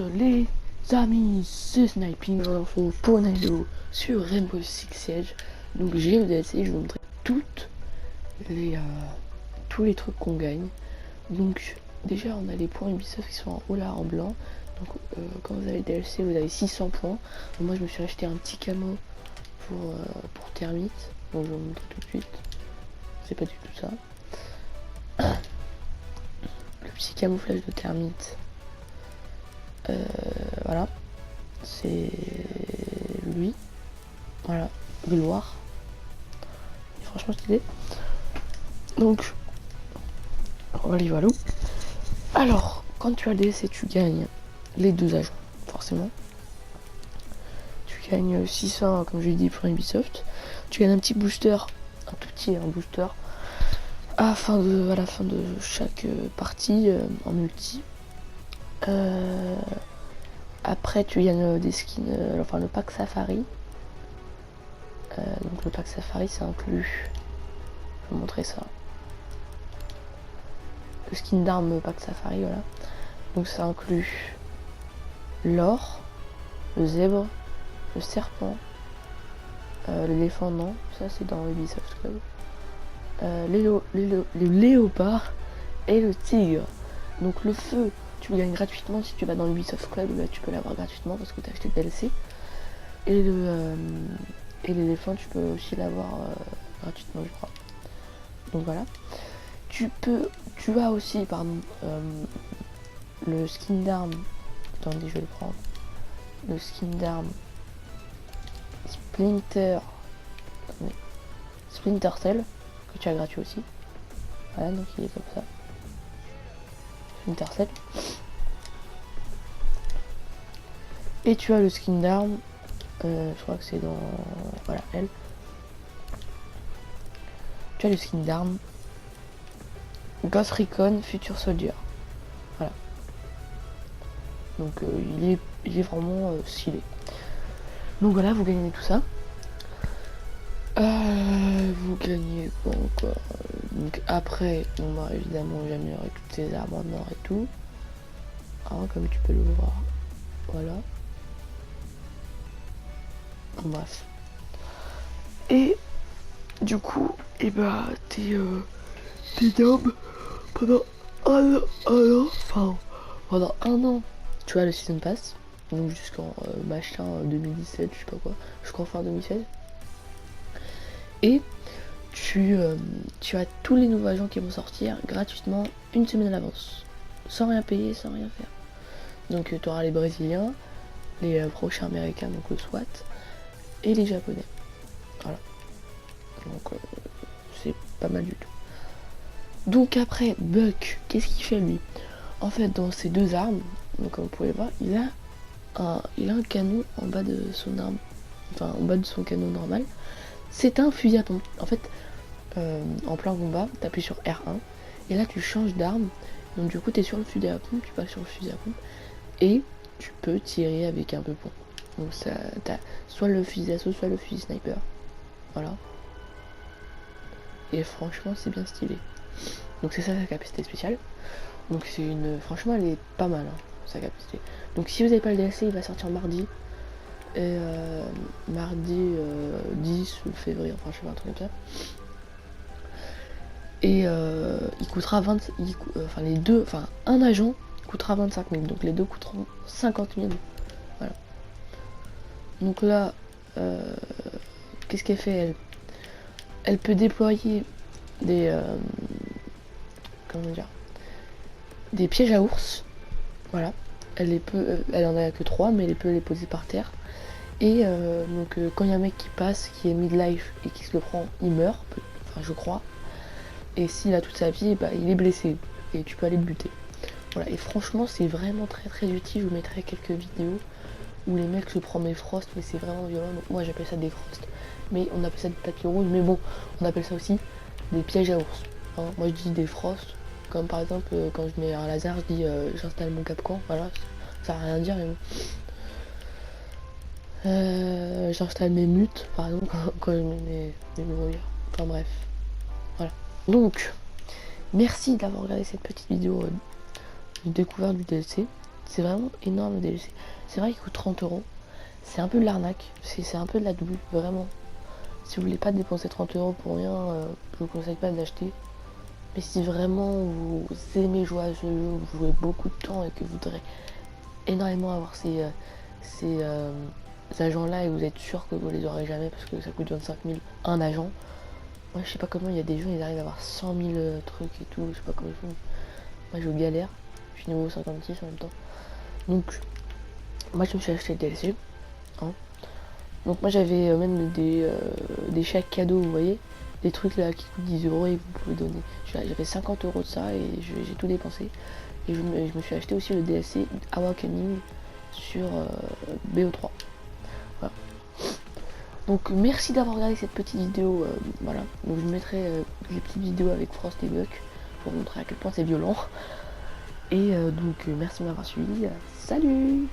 les amis, c'est Sniping en info pour une vidéo sur Rainbow Six Siege. Donc j'ai le DLC, je vais vous montrer tous les trucs qu'on gagne. Donc déjà on a les points Ubisoft qui sont en haut là en blanc. Donc quand vous avez le DLC vous avez 600 points. Donc, moi je me suis acheté un petit camo pour Thermite. Donc je vais vous montrer tout de suite. C'est pas du tout ça. Le petit camouflage de Thermite. Voilà, c'est lui, voilà, gloire, franchement stylé. Donc voilà. Alors quand tu as le DLC tu gagnes les deux agents, forcément tu gagnes 600 comme je l'ai dit pour Ubisoft, tu gagnes un petit booster, un tout petit booster à la fin de chaque partie en multi. Après tu gagnes des skins, enfin le pack Safari. Donc le pack Safari ça inclut, je vais vous montrer ça, le skin d'arme pack Safari, voilà. Donc ça inclut l'or, le zèbre, le serpent, l'éléphant non, ça c'est dans Ubisoft Club, le léopard et le tigre. Donc le feu tu le gagnes gratuitement si tu vas dans Ubisoft Club, là tu peux l'avoir gratuitement parce que tu as acheté le DLC. Et l'éléphant tu peux aussi l'avoir gratuitement je crois. Donc voilà. Tu as aussi le skin d'arme. Attendez, je vais le prendre. Le skin d'arme Splinter Cell que tu as gratuit aussi. Voilà, donc il est comme ça. Splinter Cell. Et tu as le skin d'arme. Je crois que c'est dans. Voilà, elle. Tu as le skin d'arme Ghost Recon Future Soldier. Voilà. Donc il est vraiment stylé. Donc voilà, vous gagnez tout ça. Vous gagnez quoi encore? Donc après, on va évidemment j'améliorer toutes ces armes en or et tout. Hein, comme tu peux le voir. Voilà. Bref. Et du coup, t'es d'homme pendant pendant un an. Tu as le Season Pass. Donc jusqu'en machin 2017, je sais pas quoi. Jusqu'en fin 2016. Et tu as tous les nouveaux agents qui vont sortir gratuitement une semaine à l'avance. Sans rien payer, sans rien faire. Donc tu auras les Brésiliens, les prochains Américains, donc le SWAT, et les Japonais. Voilà. Donc c'est pas mal du tout. Donc après, Buck, qu'est-ce qu'il fait lui? En fait, dans ces deux armes, donc comme vous pouvez voir, il a un canon en bas de son arme. Enfin, en bas de son canon normal. C'est un fusil à pompe. En fait, en plein combat, tu appuies sur R1 et là tu changes d'arme. Donc du coup, tu es sur le fusil à pompe, tu passes sur le fusil à pompe et tu peux tirer avec un peu point. Donc ça, t'as soit le fusil d'assaut, soit le fusil sniper. Voilà. Et franchement, c'est bien stylé. Donc c'est ça sa capacité spéciale. Donc c'est franchement, elle est pas mal, hein, sa capacité. Donc si vous n'avez pas le DLC, il va sortir mardi. Et mardi 10 février, enfin je sais pas, un truc comme ça. Et il coûtera un agent coûtera 25 000, donc les deux coûteront 50 000. Voilà. Donc là, qu'est-ce qu'elle fait elle peut déployer des comment dire, des pièges à ours. Voilà. Elle en a que 3, mais elle peut les poser par terre. Et donc quand il y a un mec qui passe, qui est mid-life et qui se le prend, il meurt, enfin je crois. Et s'il a toute sa vie, bah, il est blessé et tu peux aller le buter. Voilà, et franchement c'est vraiment très très utile. Je vous mettrai quelques vidéos où les mecs se prennent des frosts, mais c'est vraiment violent. Donc moi j'appelle ça des frosts, mais on appelle ça des tapis rouges, mais bon, on appelle ça aussi des pièges à ours. Hein, moi je dis des frosts, comme par exemple quand je mets un laser, je dis j'installe mon capcan, voilà, ça n'a rien à dire, mais bon. J'installe mes mutes par exemple quand je mets mes brouilleurs. Enfin bref. Voilà. Donc, merci d'avoir regardé cette petite vidéo de découverte du DLC. C'est vraiment énorme le DLC. C'est vrai qu'il coûte 30 euros. C'est un peu de l'arnaque, c'est un peu de la double, vraiment. Si vous voulez pas dépenser 30 euros pour rien, je vous conseille pas de l'acheter. Mais si vraiment vous aimez jouer à ce jeu, vous jouez beaucoup de temps et que vous voudrez énormément avoir ces agents-là et vous êtes sûr que vous les aurez jamais parce que ça coûte 25 000 un agent. Moi je sais pas comment il y a des gens, ils arrivent à avoir 100 000 trucs et tout, je sais pas comment ils font. Moi je galère, je suis niveau 56 en même temps. Donc moi je me suis acheté le DLC. Hein. Donc moi j'avais même des chèques cadeaux, vous voyez. Des trucs là qui coûtent 10 euros et vous pouvez donner. J'avais 50 euros de ça et j'ai tout dépensé. Et je me suis acheté aussi le DLC Awakening sur BO3. Voilà. Donc merci d'avoir regardé cette petite vidéo. Voilà. Donc je mettrai les petites vidéos avec Frost et Buck pour montrer à quel point c'est violent. Et donc merci de m'avoir suivi. Salut!